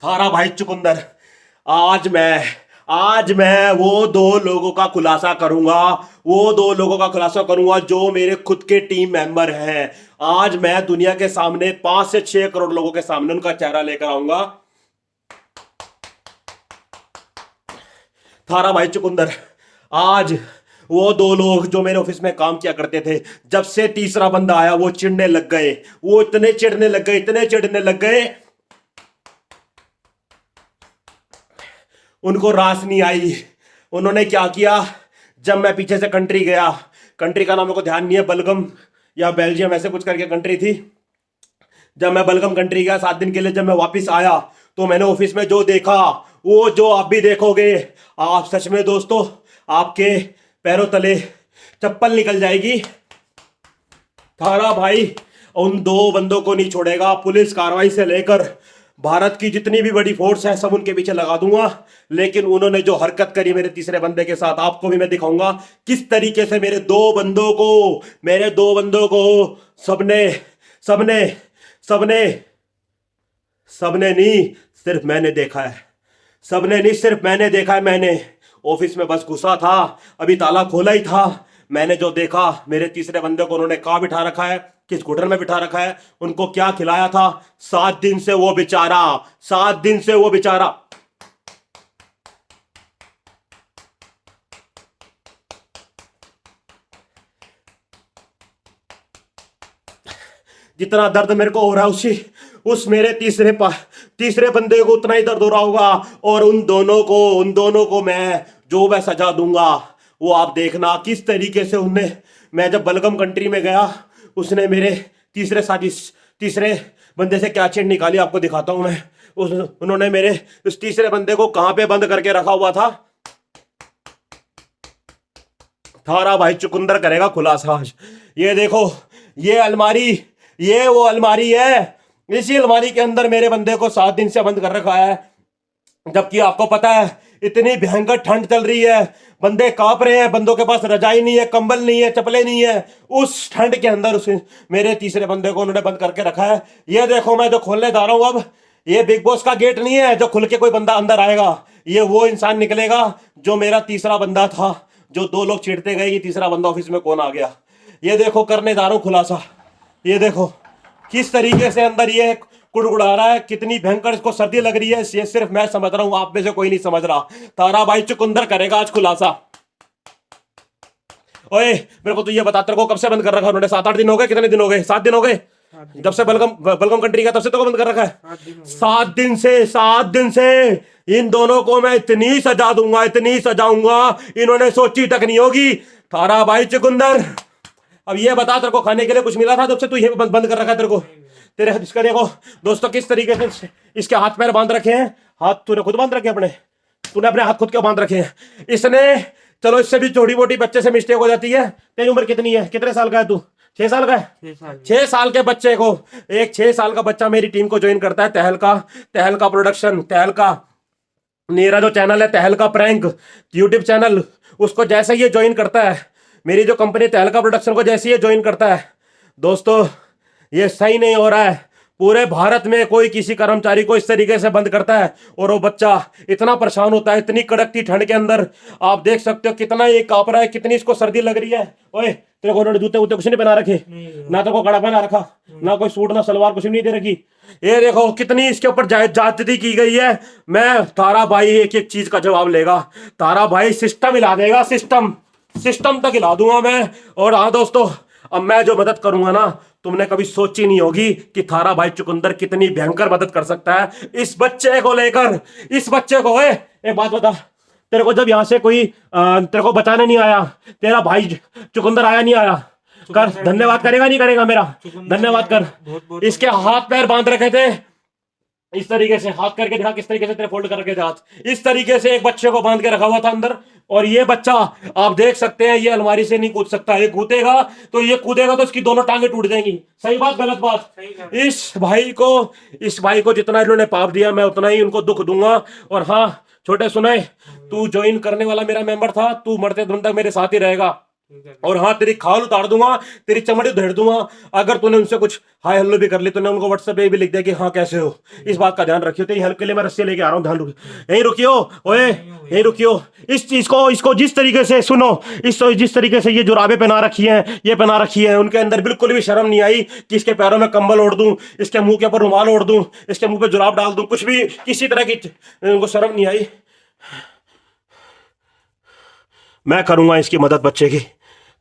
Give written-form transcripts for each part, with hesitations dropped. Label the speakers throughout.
Speaker 1: थारा भाई चुकंदर, आज मैं वो दो लोगों का खुलासा करूंगा। वो दो लोगों का खुलासा करूंगा जो मेरे खुद के टीम मेंबर हैं। आज मैं दुनिया के सामने 5 से 6 करोड़ लोगों के सामने उनका चेहरा लेकर आऊंगा। थारा भाई चुकंदर, आज वो दो लोग जो मेरे ऑफिस में काम किया करते थे, जब से तीसरा बंदा आया वो चिढ़ने लग गए। वो इतने चिढ़ने लग गए, इतने चिढ़ने लग गए, उनको रास नहीं आई। उन्होंने क्या किया, जब मैं पीछे से कंट्री गया, कंट्री का नाम मेरे को ध्यान नहीं है, बलगम या बेल्जियम ऐसे कुछ करके कंट्री थी। जब मैं बलगम कंट्री गया 7 दिन के लिए, जब मैं वापस आया तो मैंने ऑफिस में जो देखा वो जो आप भी देखोगे। आप सच में दोस्तों, आपके पैरों तले चप्पल निकल जाएगी। थारा भाई उन दो बंदों को नहीं छोड़ेगा। पुलिस कार्रवाई से लेकर भारत की जितनी भी बड़ी फोर्स है सब उनके पीछे लगा दूंगा। लेकिन उन्होंने जो हरकत करी मेरे तीसरे बंदे के साथ, आपको भी मैं दिखाऊंगा किस तरीके से मेरे दो बंदों को सबने सबने सबने सबने नहीं सिर्फ मैंने देखा है। सबने नहीं सिर्फ मैंने देखा है। मैंने ऑफिस में बस घुसा था, अभी ताला खोला ही था, मैंने जो देखा मेरे तीसरे बंदे को उन्होंने कहाँ बिठा रखा है, किस घुटन में बिठा रखा है, उनको क्या खिलाया था। 7 दिन से वो बेचारा 7 दिन से वो बेचारा जितना दर्द मेरे को हो रहा है उस मेरे तीसरे बंदे को उतना ही दर्द हो रहा होगा। और उन दोनों को मैं सजा दूंगा, वो आप देखना किस तरीके से उनने। मैं जब बलगम कंट्री में गया, उसने मेरे तीसरे बंदे से क्या चेन निकाली आपको दिखाता हूं मैं। उन्होंने मेरे उस तीसरे बंदे को कहां पे बंद करके रखा हुआ था। थारा भाई चुकंदर करेगा खुलासा आज। ये देखो, ये वो अलमारी है। इसी अलमारी के अंदर मेरे बंदे को 7 दिन से बंद कर रखा है। जबकि आपको पता है इतनी भयंकर ठंड चल रही है, बंदे कांप रहे हैं, बंदों के पास रजाई नहीं है, कंबल नहीं है, चप्पलें नहीं है। उस ठंड के अंदर मेरे तीसरे बंदे को उन्होंने बंद करके रखा है। ये देखो, मैं जो खोलने जा रहा हूं अब, ये बिग बॉस का गेट नहीं है जो खुल के कोई बंदा अंदर आएगा। ये वो इंसान निकलेगा जो मेरा तीसरा बंदा था, जो 2 लोग चिढ़ते गए कि तीसरा बंदा ऑफिस में कौन आ गया। ये देखो, करने जा रहा हूं खुलासा। ये देखो किस तरीके से अंदर ये कुड़कुड़ा रहा है, कितनी भयंकर इसको सर्दी लग रही है। ये सिर्फ मैं समझ रहा हूं, आप में से कोई नहीं समझ रहा। तारा भाई चुकंदर करेगा आज खुलासा। ओए मेरे को तो ये बता, तेरे को कब से बंद कर रखा उन्होंने? 7-8 दिन हो गए? कितने दिन हो गए? 7 दिन हो गए जब से बलगम कंट्री का, तब से तो बंद कर रखा है। 7 दिन से इन दोनों को मैं इतनी सजा दूंगा, इतनी सजाऊंगा, इन्होंने सोची तक नहीं होगी। थारा भाई चुकंदर, अब ये बता, तेरे को खाने के लिए कुछ मिला था जब से तू ये बंद कर रखा है? तेरे को तेरे इसका देखो दोस्तों किस तरीके से इसके हाथ पैर बांध रखे हैं। हाथ तूने खुद बांध रखे अपने? तूने अपने हाथ खुद क्यों बांध रखे हैं? इसने, चलो इससे भी छोटी मोटी बच्चे से मिस्टेक हो जाती है। तेरी उम्र कितनी है? कितने साल का है तू? 6 साल का है? 6 साल के बच्चे को, एक 6 साल का बच्चा मेरी टीम को ज्वाइन करता है। तहलका प्रोडक्शन, तहलका मेरा जो चैनल है तहलका प्रैंक यूट्यूब चैनल, उसको जैसे ये ज्वाइन करता है, मेरी जो कंपनी तहलका प्रोडक्शन को जैसे ये ज्वाइन करता है, दोस्तों ये सही नहीं हो रहा है। पूरे भारत में कोई किसी कर्मचारी को इस तरीके से बंद करता है और वो बच्चा इतना परेशान होता है, इतनी कड़कती ठंड के अंदर। आप देख सकते हो कितना ये कांप रहा है, कितनी इसको सर्दी लग रही है। ओए तेरे को उन्होंने जूते कुछ नहीं पहना रखे? ना तो को कड़ा पहना रखा, ना कोई सूट, ना सलवार, कुछ नहीं दे रखी। ये देखो कितनी इसके ऊपर जाति की गई है। मैं तारा भाई एक एक चीज का जवाब लेगा। तारा भाई सिस्टम हिला देगा, सिस्टम तक हिला दूंगा मैं। और हाँ दोस्तों, अब मैं जो मदद करूंगा ना, तुमने कभी सोची नहीं होगी कि थारा भाई चुकंदर कितनी भयंकर मदद कर सकता है इस बच्चे को लेकर। इस बच्चे को, एक बात बता, तेरे को जब यहां से कोई तेरे को बचाने नहीं आया, तेरा भाई चुकंदर आया नहीं आया, कर धन्यवाद करेगा नहीं करेगा मेरा? धन्यवाद कर। इसके हाथ पैर बांध रखे थे इस तरीके से, हाथ करके दिखा किस तरीके से तेरे फोल्ड करके थे हाथ। इस तरीके से एक बच्चे को बांध के रखा हुआ था अंदर। और ये बच्चा आप देख सकते हैं, ये अलमारी से नहीं कूद सकता। ये कूदेगा तो इसकी दोनों टांगे टूट जाएंगी। सही बात गलत बात? इस भाई को जितना इन्होंने पाप दिया, मैं उतना ही उनको दुख दूंगा। और हाँ छोटे सुनाए, तू ज्वाइन करने वाला मेरा मेंबर था, तू मरते दम तक मेरे साथ ही रहेगा। और हाँ, तेरी खाल उतार दूंगा, तेरी चमड़ी उधेड़ दूंगा। अगर तूने उनसे कुछ हाय हेलो भी कर ली, तूने उनको व्हाट्सएप पे भी लिख दिया कि हाँ कैसे हो, इस बात का ध्यान रखियो। तेरी हेल्प के लिए मैं रस्सी लेके आ रहा हूँ, ध्यान रखियो। यहीं रुकियो, ओए यहीं रुकियो। इस चीज को, इसको जिस तरीके से सुनो, जिस तरीके से ये जुराबे पहना रखी हैं, ये पहना रखी है, उनके अंदर बिल्कुल भी शर्म नहीं आई कि इसके पैरों में कंबल ओढ़ दूं, इसके मुंह के ऊपर रुमाल ओढ़ दूं, इसके मुंह पे जुराब डाल दूं, कुछ भी किसी तरह की उनको शर्म नहीं आई। मैं करूंगा इसकी मदद बच्चे की,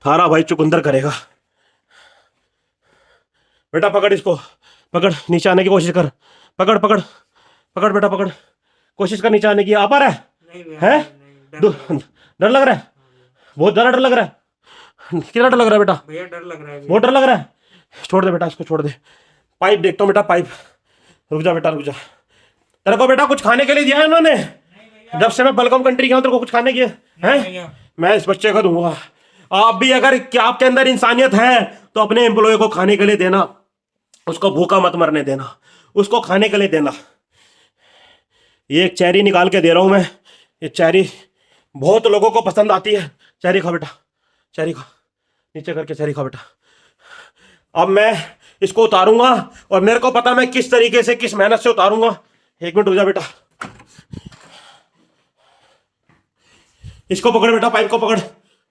Speaker 1: थारा भाई चुकंदर करेगा। बेटा पकड़ इसको, पकड़, नीचे आने की कोशिश कर, पकड़ पकड़ पकड़ बेटा पकड़, कोशिश कर नीचे आने की। आ पा रहा है? डर लग रहा है? बहुत ज्यादा डर लग रहा है? कितना डर लग रहा है बेटा?
Speaker 2: भैया डर लग रहा है,
Speaker 1: बहुत डर लग रहा है। छोड़ दे बेटा, इसको छोड़ दे। पाइप देखता हूँ बेटा, पाइप। रुक जा बेटा, रुक जा। तेरे को बेटा कुछ खाने के लिए दिया है उन्होंने? जब से मैं वेलकम कंट्री गया हूँ तेरे को कुछ खाने के हैं? मैं इस बच्चे को दूंगा। आप भी अगर क्या आपके अंदर इंसानियत है तो अपने एम्प्लॉय को खाने के लिए देना, उसको भूखा मत मरने देना, उसको खाने के लिए देना। ये एक चेरी निकाल के दे रहा हूं मैं, ये चेरी बहुत लोगों को पसंद आती है। चेरी खा बेटा, चेरी खा, नीचे करके चेरी खा बेटा। अब मैं इसको उतारूंगा और मेरे को पता मैं किस तरीके से, किस मेहनत से उतारूंगा। एक मिनट रुक जा बेटा, इसको पकड़ बेटा, पाइप को पकड़,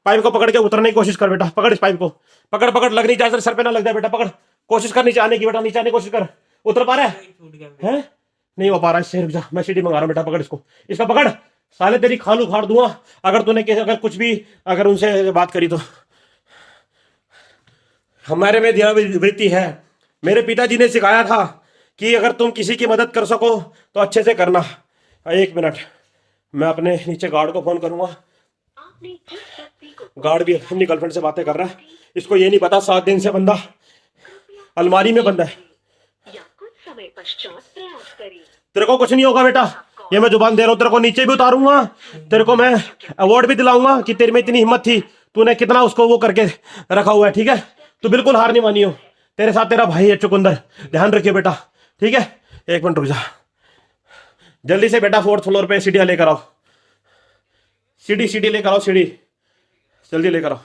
Speaker 1: पाइप को पकड़ के उतरने की कोशिश कर बेटा। पकड़ इस पाइप को, पकड़ पकड़, लग नहीं जाए, सर पे ना लग जाए बेटा। पकड़, कोशिश कर नीचे आने की बेटा, नीचे आने की कोशिश कर। उतर पा रहा है? नहीं हो पा रहा है, इससे रुक जा, मैं सीढ़ी मंगा रहा हूँ बेटा। पकड़ इसको, इसका पकड़, साले तेरी खाल उखाड़ दूंगा अगर तूने अगर कुछ भी अगर उनसे बात करी तो। हमारे में दया वृत्ति है। मेरे पिताजी ने सिखाया था कि अगर तुम किसी की मदद कर सको तो अच्छे से करना। एक मिनट, मैं अपने नीचे गार्ड को फोन करूंगा। गार्ड भी अपनी गर्लफ्रेंड से बातें कर रहा है, इसको ये नहीं पता 7 दिन से बंदा अलमारी में बंदा है। तेरे को कुछ नहीं होगा बेटा, ये मैं जुबान दे रहा हूँ। तेरे को नीचे भी उतारूंगा, तेरे को मैं अवार्ड भी दिलाऊंगा कि तेरे में इतनी हिम्मत थी, तूने कितना उसको वो करके रखा हुआ है। ठीक है, तू बिल्कुल हार नहीं मानी हो, तेरे साथ तेरा भाई है चुकंदर, ध्यान रखिए बेटा। ठीक है, एक मिनट रुक जा, जल्दी से बेटा 4th फ्लोर पे सीढ़ियाँ लेकर आओ, सीढ़ी लेकर आओ, सीढ़ी जल्दी लेकर आओ।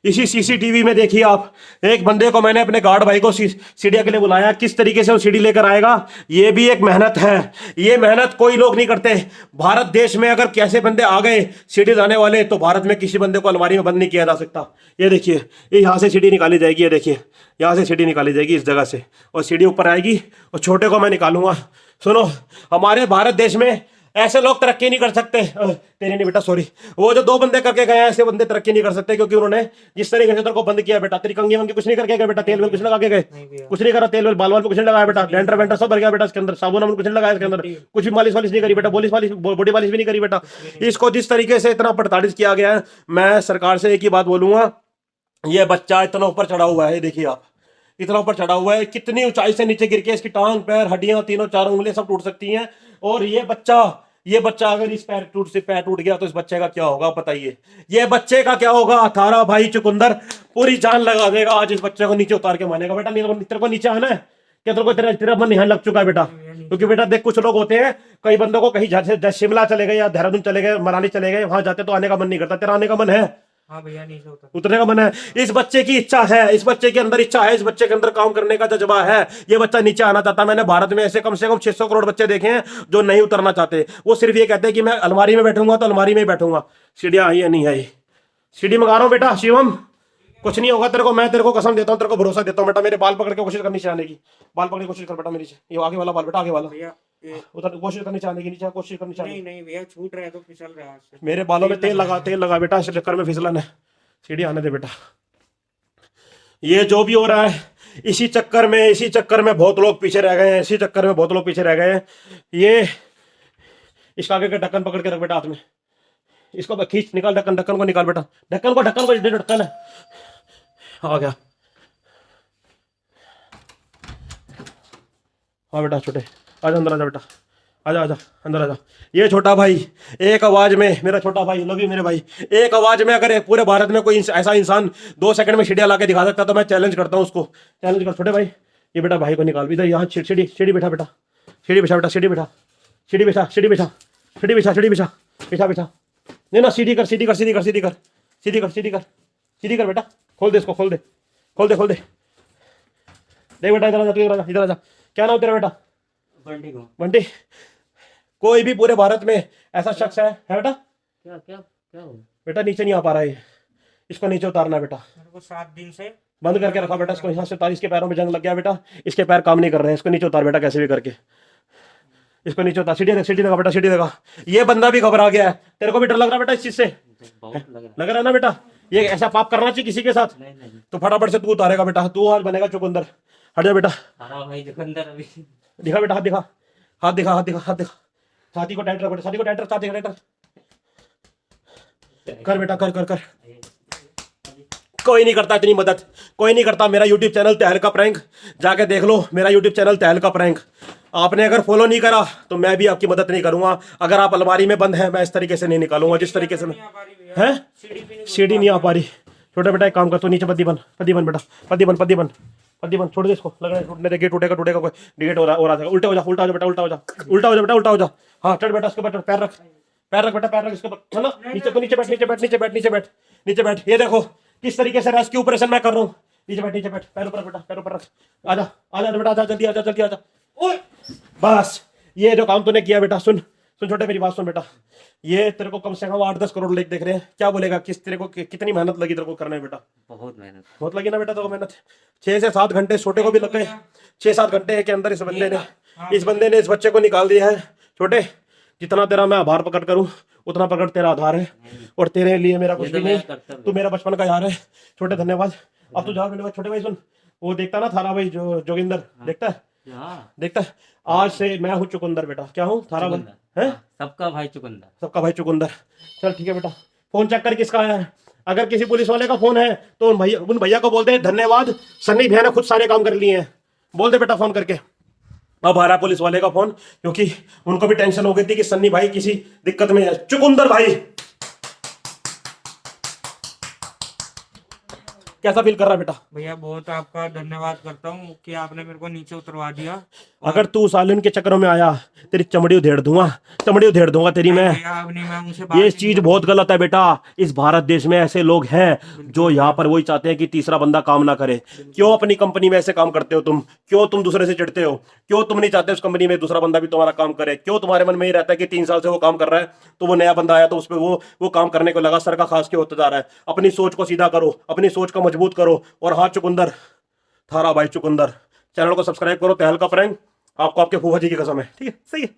Speaker 1: इसी सीसीटीवी में देखिए आप, एक बंदे को मैंने अपने गार्ड भाई को सीढ़िया के लिए बुलाया, किस तरीके से वो सीढ़ी लेकर आएगा। ये भी एक मेहनत है, ये मेहनत कोई लोग नहीं करते। भारत देश में अगर कैसे बंदे आ गए सीढ़ी लाने वाले, तो भारत में किसी बंदे को अलमारी में बंद नहीं किया जा सकता। ये देखिए, ये यहाँ से सीढ़ी निकाली जाएगी, ये देखिए यहाँ से सीढ़ी निकाली जाएगी इस जगह से, और सीढ़ी ऊपर आएगी और छोटे को मैं निकालूंगा। सुनो, हमारे भारत देश में ऐसे लोग तरक्की नहीं कर सकते। तेरे नहीं बेटा, सॉरी, वो जो 2 बंदे करके गए ऐसे बंदे तरक्की नहीं कर सकते, क्योंकि उन्होंने जिस तरीके से तेरे को बंद किया बेटा। तेरी कंगी वंगी कुछ नहीं करके गए बेटा, तेल वेल कुछ लगा के गए? कुछ नहीं करा, तेल वेल बाल वाल पे कुछ नहीं लगाया बेटा, डेंटर वेंटर सब भर गया बेटा इसके अंदर, साबुन वाबुन कुछ नहीं लगाया इसके अंदर, कुछ भी मालिश वालिश नहीं करी बेटा, बॉडी वालिश भी नहीं करी बेटा। इसको जिस तरीके से इतना प्रताड़ित किया गया है, मैं सरकार से एक ही बात बोलूंगा, ये बच्चा इतना ऊपर चढ़ा हुआ है, देखिए आप, इतना ऊपर चढ़ा हुआ है, कितनी ऊंचाई से नीचे गिर के इसकी टांग पैर हड्डियां तीनों चारों उंगलियां सब टूट सकती हैं। और ये बच्चा अगर इस पैर टूट गया तो इस बच्चे का क्या होगा बताइए? ये बच्चे का क्या होगा? थारा भाई चुकंदर पूरी जान लगा देगा आज इस बच्चे को नीचे उतार के मानेगा। बेटा तेरे को नीचे आना है क्या? तेरे को तेरा मन यहाँ लग चुका है बेटा, क्योंकि बेटा देख, कुछ लोग होते हैं, कई बंदों को कहीं जैसे शिमला चले गए या देहरादून चले गए, मनाली चले गए, वहां जाते तो आने का मन नहीं करता। तेरा आने का मन है?
Speaker 2: हाँ भैया, नहीं होता,
Speaker 1: उतरने का मन है। इस बच्चे की इच्छा है, इस बच्चे के अंदर इच्छा है, इस बच्चे के अंदर काम करने का जज्बा है। ये बच्चा नीचे आना चाहता। मैंने भारत में ऐसे कम से कम 600 करोड़ बच्चे देखे हैं जो नहीं उतरना चाहते। वो सिर्फ ये कहते हैं कि मैं अलमारी में बैठूंगा तो अलमारी में ही बैठूंगा। सीढ़ियां आई है, नहीं आई? सीढ़ी मंगा रहा हूं बेटा। शिवम, कुछ नहीं होगा तेरे को, मैं तेरे को कसम देता हूँ, तेरे को भरोसा देता हूँ बेटा। मेरे बाल पकड़ के कोशिश करनी चाहिए आने की, बाल पकड़ के कोशिश कर बेटा मेरी से। ये आगे वाला बाल बेटा, आगे वाला
Speaker 2: भैया,
Speaker 1: उधर कोशिश करनी चाहिए, नीचे कोशिश करनी चाहिए।
Speaker 2: नहीं भैया, छूट रहा है तो फिसल रहा है।
Speaker 1: मेरे बालों में तेल लगा बेटा, इस चक्कर में फिसलन है। सीढ़ी आने दे बेटा। ये जो भी हो रहा है, इसी चक्कर में बहुत लोग पीछे रह गए हैं, इसी चक्कर में बहुत लोग पीछे रह गए हैं। ये इसका आगे का ढक्कन पकड़ के रख बेटा हाथ में, इसको खींच निकाल, ढक्कन को निकाल बेटा, ढक्कन को ढक्कन है। आ गया, हाँ बेटा छोटे, आजा अंदर, आजा बेटा, आजा अंदर आजा। ये छोटा भाई एक आवाज में, मेरा छोटा भाई, लव यू मेरे भाई, एक आवाज में अगर पूरे भारत में कोई ऐसा इंसान 2 सेकंड में सीढ़ियां ला के दिखा सकता तो मैं चैलेंज करता हूँ उसको। चैलेंज कर छोटे भाई, ये बेटा भाई को निकाल इधर, यहाँ सीढ़ी बैठा बेटा, सीढ़ी बिछा बेटा, सीढ़ी बिछा, नहीं ना, सीधी कर, सीधी कर, सीधी कर, सीधी कर, सीधी कर, सीधी कर, सीधी कर बेटा। खोल दे इसको, खोल दे, खोल दे, खोल दे। देख बेटा, इधर आ जा, तू इधर आ जा, इधर आ जा। क्या नाम तेरा बेटा?
Speaker 2: बंटी को
Speaker 1: बंटी। कोई भी पूरे भारत में ऐसा शख्स है बेटा?
Speaker 2: क्या क्या क्या हो
Speaker 1: बेटा नीचे नहीं आ पा रहा है ये। इसको नीचे उतारना है बेटा।
Speaker 2: मेरे को 7 दिन से
Speaker 1: बंद करके रखा बेटा इसको, यहाँ से उतार। इसके पैरों में जंग लग गया बेटा, इसके पैर काम नहीं कर रहे हैं। इसको नीचे उतार बेटा, कैसे भी करके इसको नीचे उतार। सीढ़ी लगा बेटा, सीढ़ी लगा। ये बंदा भी घबरा गया है। तेरे को भी डर लग रहा है बेटा इस चीज से?
Speaker 2: बहुत लग रहा
Speaker 1: लग रहा है ना बेटा? ये ऐसा पाप करना चाहिए किसी के साथ?
Speaker 2: है। नहीं
Speaker 1: तो फटाफट से तू उतारेगा बेटा, तू आज बनेगा चुकंदर। हट जा बेटा।
Speaker 2: हाँ भाई दुकानदार अभी
Speaker 1: दिखा बेटा, हाथ दिखा, हाथ दिखा, हाथ दिखा, हाथ दिखा। छाती को टाइट रख बेटा, छाती को टाइट रख, छाती को टाइट रख। कर बेटा, कर कर कर। कोई नहीं करता इतनी मदद, कोई नहीं करता। मेरा यूट्यूब चैनल तहलका प्रैंक, जाके देख लो मेरा यूट्यूब चैनल तहलका प्रैंक। आपने अगर फॉलो नहीं करा तो मैं भी आपकी मदद नहीं करूंगा। अगर आप अलमारी में बंद हैं, मैं इस तरीके से नहीं निकालूंगा जिस तरीके से मैं। हैं? सीढ़ी नहीं आ पा रही। छोटा बेटा एक काम कर, तो नीचे पद्दी बन, पद्दी बन बेटा, पद्दी बन, पद्दी बन, पद्दी बन। छोड़ दे इसको, लग रहा है टूटने दे। गेट टूटेगा, टूटेगा कोई गेट हो रहा जाएगा। उल्टा हो जा, उल्टा हो जा बेटा, उल्टा हो जा, उल्टा हो जा बेटा, उल्टा हो जा। हाँ चढ़ बेटा, इसके ऊपर पैर रख, पैर रख बेटा, पैर रख इसके ऊपर, है ना? नीचे को, नीचे बैठ, नीचे बैठ, नीचे बैठ, नीचे बैठ, नीचे बैठ। ये देखो किस तरीके से रेस्क्यू ऑपरेशन मैं कर रहा हूँ। नीचे बैठ, नीचे बैठ, पैर ऊपर बेटा, पैर ऊपर रख। आजा, आजा बेटा, आजा जल्दी, आजा जल्दी, आजा। ओए बस, ये जो काम तूने किया बेटा, सुन सुन छोटे, मेरी बात सुन बेटा। ये तेरे को कम से कम 8-10 करोड़ लोग देख रहे हैं। क्या बोलेगा, किस तेरे को कितनी मेहनत लगी तेरे को करने में बेटा?
Speaker 2: बहुत मेहनत
Speaker 1: बहुत लगी ना बेटा तेरे को मेहनत? 6 से 7 घंटे छोटे को भी लग गए। 6-7 घंटे के अंदर इस बंदे ने इस बच्चे को निकाल दिया है। छोटे, जितना तेरा मैं आभार प्रकट करूं उतना प्रकट तेरा आधार है, और तेरे लिए मेरा कुछ भी नहीं। तू मेरा बचपन का यार है छोटे, धन्यवाद। अब तू जा धन्यवाद। छोटे भाई सुन, वो देखता ना थारा भाई, जो जोगिंदर देखता है, देखता है। आज से मैं हूँ चुकंदर बेटा। क्या हूँ? थारा भाई है,
Speaker 2: सबका भाई चुकंदर,
Speaker 1: सबका भाई चुकंदर। चल ठीक है बेटा। फोन चेक कर किसका आया है। अगर किसी पुलिस वाले का फोन है तो उन भैया को बोलते हैं धन्यवाद, सन्नी भैया ने खुद सारे काम कर लिए हैं। बोल दे बेटा फोन करके। अब आ रहा पुलिस वाले का फोन, क्योंकि उनको भी टेंशन हो गई थी कि सन्नी भाई किसी दिक्कत में है। चुकंदर भाई कैसा फील कर रहा है बेटा?
Speaker 2: भैया बहुत आपका धन्यवाद करता हूँ कि आपने मेरे को नीचे उतरवा दिया।
Speaker 1: अगर तू सालिन के चक्करों में आया, तेरी चमड़ी उधेड़ दूंगा, चमड़ी उधेड़ दूंगा तेरी मैं।
Speaker 2: भैया अब नहीं, मैं उनसे बात
Speaker 1: ये
Speaker 2: नहीं
Speaker 1: चीज बहुत गलत है बेटा। इस भारत देश में ऐसे लोग हैं जो यहाँ पर वही चाहते हैं कि तीसरा बंदा काम ना करे। क्यों अपनी कंपनी में ऐसे काम करते हो तुम? क्यों तुम दूसरे से चिढ़ते हो? क्यों तुम नहीं चाहते उस कंपनी में दूसरा बंदा भी तुम्हारा काम करे? क्यों तुम्हारे मन में ये रहता है कि 3 साल से वो काम कर रहा है, तो वो नया बंदा आया तो उस पर वो काम करने को लगा, सर का खास क्यों होता जा रहा है? अपनी सोच को सीधा करो, अपनी सोच को मजबूत करो। और हाँ चुकंदर, थारा भाई चुकंदर, चैनल को सब्सक्राइब करो, तहलका प्रैंक। आपको आपके फूफा जी की कसम है, ठीक है? सही है।